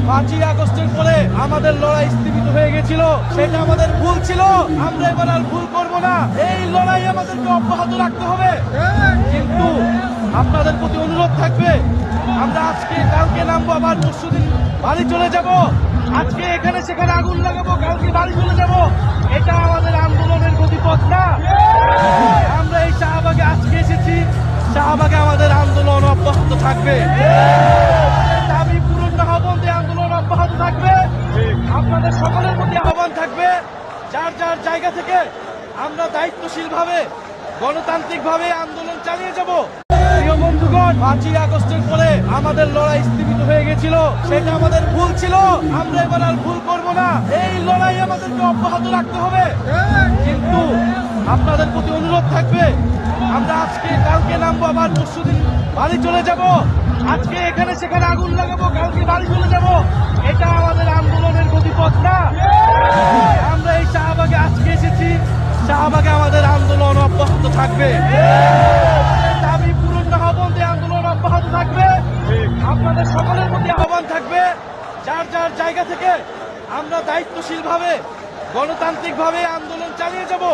5ই আগস্টের পরে আমাদের লড়াই স্থগিত হয়ে গেছিল, সেটা আমাদের ভুল ছিল। আমরা এবার আর ভুল করব না। এই লড়াই আমাদেরকে অব্যাহত রাখতে হবে। কিন্তু আপনাদের প্রতি অনুরোধ থাকবে, আমরা আজকে কালকে নামবো, আবার পরশুদিন বাড়ি চলে যাব। আজকে এখানে সেখানে আগুন লাগাবো, কালকে বাড়ি চলে যাব। এটা আমাদের আন্দোলনের গতিপথ না। আমরা এই শাহবাগে আজকে এসেছি, শাহবাগে আমাদের আন্দোলন অব্যাহত থাকবে। দাবি পূরণ না হওয়া পর্যন্ত আন্দোলন অব্যাহত থাকবে। আপনাদের সকলের প্রতি আহ্বান থাকবে, যার যার জায়গা থেকে আমরা দায়িত্বশীলভাবে গণতান্ত্রিকভাবে আন্দোলন চালিয়ে যাব। প্রিয় বন্ধুগণ, 5ই আগস্টের পরে আমাদের লড়াই স্থগিত হয়ে গেছিল, সেটা আমাদের ভুল ছিল। আমরা এবার আর ভুল করব না। এই লড়াই আমাদেরকে অব্যাহত রাখতে হবে। কিন্তু আপনাদের প্রতি অনুরোধ থাকবে, আমরা আজকে কালকে নামবো, আবার পরশুদিন বাড়ি চলে যাব। আজকে এখানে সেখানে আগুন লাগাবো, কালকে বাড়ি চলে যাব। এটা আমাদের আন্দোলনের গতিপথ না। আমরা এই শাহবাগে আজকে এসেছি, শাহবাগে আমাদের আন্দোলন অব্যাহত থাকবে। দাবি পূরণ না হওয়া পর্যন্ত আন্দোলন অব্যাহত থাকবে। আপনাদের সকলের প্রতি আহ্বান থাকবে, যার যার জায়গা থেকে আমরা দায়িত্বশীলভাবে গণতান্ত্রিকভাবে আন্দোলন চালিয়ে যাব।